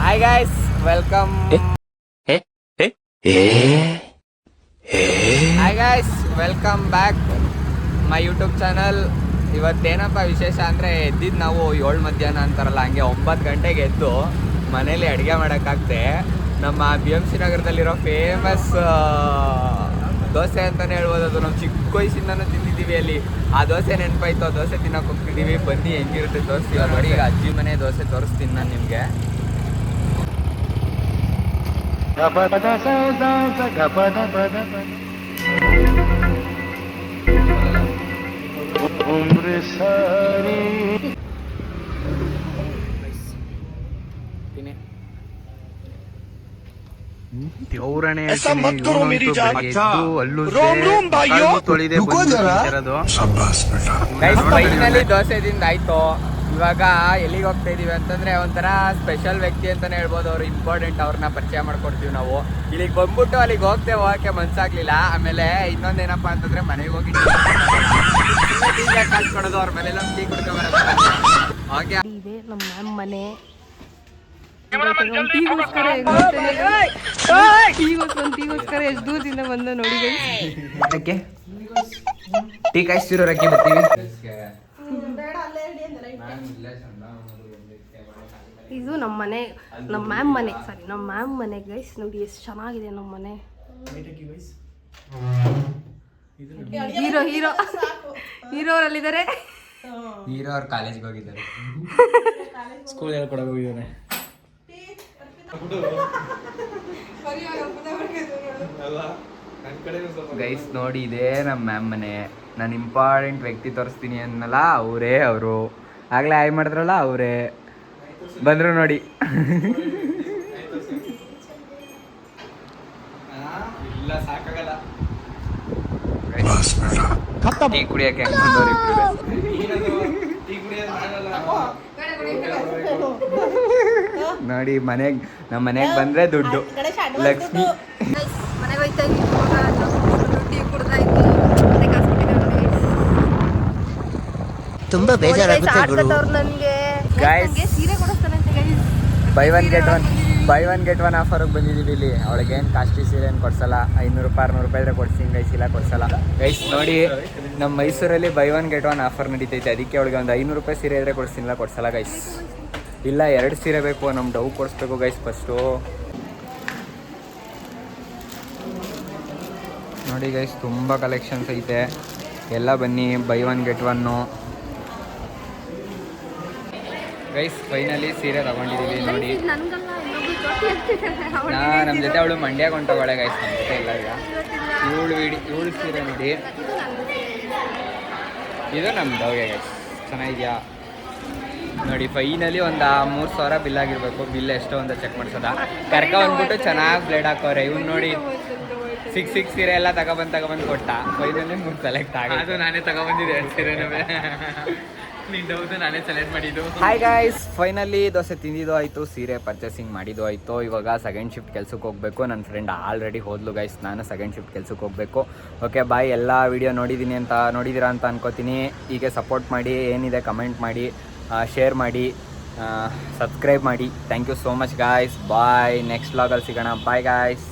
Hi guys, welcome. Hi guys, welcome back my YouTube channel. ಇವತ್ತೇನಪ್ಪ ವಿಶೇಷ ಅಂದರೆ ಎದ್ದಿದ್ದು ನಾವು 7 ಮಧ್ಯಾಹ್ನ ಅಂತಾರಲ್ಲ ಹಂಗೆ 9 ಗಂಟೆಗೆ ಎದ್ದು ಮನೇಲಿ ಅಡುಗೆ ಮಾಡೋಕ್ಕಾಗ್ತೆ ನಮ್ಮ BMC ನಗರದಲ್ಲಿರೋ ಫೇಮಸ್ ದೋಸೆ ಅಂತಲೇ ಹೇಳ್ಬೋದು. ಅದು ನಾವು ಚಿಕ್ಕ ವಯಸ್ಸಿಂದನೂ ತಿಂದಿದ್ದೀವಿ. ಅಲ್ಲಿ ಆ ದೋಸೆ ನೆನಪಾಯ್ತು, ಆ ದೋಸೆ ತಿನ್ನೋಕೆ ಹೋಗ್ತಿದ್ದೀವಿ. ಬನ್ನಿ ಹೆಂಗಿರುತ್ತೆ ತೋರಿಸ್ತೀವಿ. ನೋಡಿ, ಈಗ ಅಜ್ಜಿ ಮನೆ ದೋಸೆ ತೋರಿಸ್ತೀನಿ ನಾನು ನಿಮಗೆ. ದೇವ್ರನೇ ಫೈನಲಿ ದೋಸೆ ತಿಂದ ಆಯ್ತು. ಇವಾಗ ಎಲ್ಲಿಗೆ ಹೋಗ್ತಾ ಇದೀವಿ ಅಂತಂದ್ರೆ ಒಂಥರ ಸ್ಪೆಷಲ್ ವ್ಯಕ್ತಿ ಅಂತಾನೆ ಹೇಳ್ಬೋದು. ಅವ್ರು ಇಂಪಾರ್ಟೆಂಟ್, ಅವ್ರನ್ನ ಪರಿಚಯ ಮಾಡ್ಕೊಡ್ತೀವಿ ನಾವು. ಇಲ್ಲಿಗೆ ಬಂದ್ಬಿಟ್ಟು ಅಲ್ಲಿಗೆ ಹೋಗಕ್ಕೆ ಮನ್ಸಾಗ್ಲಿಲ್ಲ. ಆಮೇಲೆ ಇನ್ನೊಂದೇನಪ್ಪ ಅಂತಂದ್ರೆ ಮನೆಗೆ ಹೋಗಿ ಕಾಲ್ಸ್ಕೊಡೋದು, ಅವ್ರ ಮನೆಲ್ಲ ಟೀ ಕುಡ್ಕೊಬರೋದು. ಓಕೆ, ನಮ್ಮ ಮ್ಯಾಮ್ ಮನೆ ಟೀಗೋಸ್ಕರ ಎಷ್ಟು ದೂರದಿಂದ ಬಂದ ನೋಡಿ. ಟೀ ಕಾಯಿಸ್ತಿರೋ ರಕ್ಕಿ ಬರ್ತೀವಿ. ಇದು ನಮ್ಮ ಮನೆ, ನಮ್ಮ ಮ್ಯಾಮ್ ಮನೆ, ನಮ್ಮ ಮ್ಯಾಮ್ ಮನೆ ಗೈಸ್. ನೋಡಿ ಎಷ್ಟು ಚೆನ್ನಾಗಿದೆ ನಮ್ಮ ಮನೆ. ಹೀರೋ ಹೀರೋ ಹೀರೋ ಅವರಲ್ಲಿದ್ದಾರೆ. ಹೀರೋ ಅವ್ರ ಕಾಲೇಜ್ಗೆ ಹೋಗಿದ್ದಾರೆ, ಸ್ಕೂಲ್ ಹೇಳ್ಕೊಡೋಕೆ ಹೋಗಿದ್ದಾರೆ. ಗೈಸ್ ನೋಡಿ, ಇದೇ ನಮ್ಮ ಮ್ಯಾಮ್ ಮನೆ. ನಾನು ಇಂಪಾರ್ಟೆಂಟ್ ವ್ಯಕ್ತಿ ತೋರಿಸ್ತೀನಿ ಅನ್ನಲ್ಲ, ಅವರೇ ಅವರು. ಆಗಲೇ ಆಯ್ ಮಾಡಿದ್ರಲ್ಲ ಅವರೇ ಬಂದರು ನೋಡಿ. ಇಲ್ಲ ಸಾಕಾಗಲ್ಲ ಟೀ ಕುಡಿಯೋಕೆ ನೋಡಿ. ನಮ್ಮ ಮನೆಗೆ ಬಂದ್ರೆ ದುಡ್ಡು ಲಕ್ಷ್ಮಿ. ಮನೆಗೆ ಹೋಯ್ತಾ ತುಂಬಾ ಬೇಜಾರಾಗುತ್ತೆ ನನಗೆ. ಸೀರೆ ಕೊಡಿಸ್ತಾನೆ. ಬೈ ಒನ್ ಗೆಟ್ ಒನ್ ಆಫರ್ಗೆ ಬಂದಿದ್ದೀವಿ ಇಲ್ಲಿ. ಅವಳಿಗೆ ಏನು ಕಾಸ್ಟ್ಲಿ ಸೀರೆ ಏನು ಕೊಡ್ಸಲ್ಲ. 500 ರೂಪಾಯಿ 600 ರೂಪಾಯಿ ಇದ್ರೆ ಕೊಡ್ತೀನಿ ಗೈಸ್, ಇಲ್ಲ ಕೊಡ್ಸಲ್ಲ ಗೈಸ್. ನೋಡಿ, ನಮ್ಮ ಮೈಸೂರಲ್ಲಿ buy one get one offer ನಡೀತೈತೆ. ಅದಕ್ಕೆ ಅವಳಿಗೆ ಒಂದು 500 ರೂಪಾಯಿ ಸೀರೆ ಇದ್ರೆ ಕೊಡ್ಸಿಲ್ಲ, ಕೊಡ್ಸಲ್ಲ ಗೈಸ್. ಇಲ್ಲ 2 ಸೀರೆ ಬೇಕು, ನಮ್ಮ ಡವ್ ಕೊಡಿಸ್ಬೇಕು ಗೈಸ್ ಫಸ್ಟು. ನೋಡಿ ಗೈಸ್, ತುಂಬ ಕಲೆಕ್ಷನ್ಸ್ ಐತೆ. ಎಲ್ಲ ಬನ್ನಿ, by one get one guys. Finally ಸೀರೆ ತಗೊಂಡಿದ್ದೀವಿ ನೋಡಿ. ನಮ್ಮ ಜೊತೆ ಅವಳು ಮಂಡ್ಯ ಕೊಂಡೋಗಳೆ ಗೈಸ್, ನಮ್ಮ ಜೊತೆ ಇಲ್ಲ. ಈಗ ಇವಳು ಸೀರೆ ನೋಡಿ, ಇದು ನಮ್ಮ ಡವ್ಗೆ ಗೈಸ್. ಚೆನ್ನಾಗಿದೆಯಾ ನೋಡಿ. ಫೈನಲಿ ಒಂದು 3,000 ಬಿಲ್ ಆಗಿರ್ಬೇಕು. ಬಿಲ್ ಎಷ್ಟೋ ಅಂತ ಚೆಕ್ ಮಾಡ್ಸೋದ. ಕರ್ಕ ಬಂದ್ಬಿಟ್ಟು ಚೆನ್ನಾಗಿ ಬ್ಲೇಡ್ ಹಾಕೋರೆ. ಇವ್ನು ನೋಡಿ, 6 ಸೀರೆ ಎಲ್ಲ ತಗೊಬಂದು ಕೊಟ್ಟ. ಫೈನಲಿ 3 ಸೆಲೆಕ್ಟ್ ಆಗ. ಅದು ನಾನೇ ತಗೊಬಂದಿದ್ದೆ 2 ಸೀರೆನೂ. ನಾನೇ ಸೆಲೆಕ್ಟ್ ಮಾಡಿದ್ದು. ಹಾಯ್ ಗಾಯ್ಸ್, ಫೈನಲಿ ದೋಸೆ ತಿಂದಿದ್ದು ಆಯಿತು, ಸೀರೆ ಪರ್ಚೇಸಿಂಗ್ ಮಾಡಿದ್ದು ಆಯಿತು. ಇವಾಗ ಸೆಕೆಂಡ್ ಶಿಫ್ಟ್ ಕೆಲ್ಸಕ್ಕೆ ಹೋಗಬೇಕು. ನನ್ನ ಫ್ರೆಂಡ್ ಆಲ್ರೆಡಿ ಹೋದ್ಲು ಗೈಸ್. ನಾನು ಸೆಕೆಂಡ್ ಶಿಫ್ಟ್ ಕೆಲ್ಸಕ್ಕೆ ಹೋಗಬೇಕು. Okay bye. ಎಲ್ಲ ವೀಡಿಯೋ ನೋಡಿದ್ದೀರಾ ಅಂತ ಅನ್ಕೋತೀನಿ. ಹೀಗೆ ಸಪೋರ್ಟ್ ಮಾಡಿ, ಏನಿದೆ ಕಮೆಂಟ್ ಮಾಡಿ, ಶೇರ್ ಮಾಡಿ, ಸಬ್ಸ್ಕ್ರೈಬ್ ಮಾಡಿ. Thank you so much guys. Bye. Next ವ್ಲಾಗಲ್ಲಿ ಸಿಗೋಣ. Bye guys.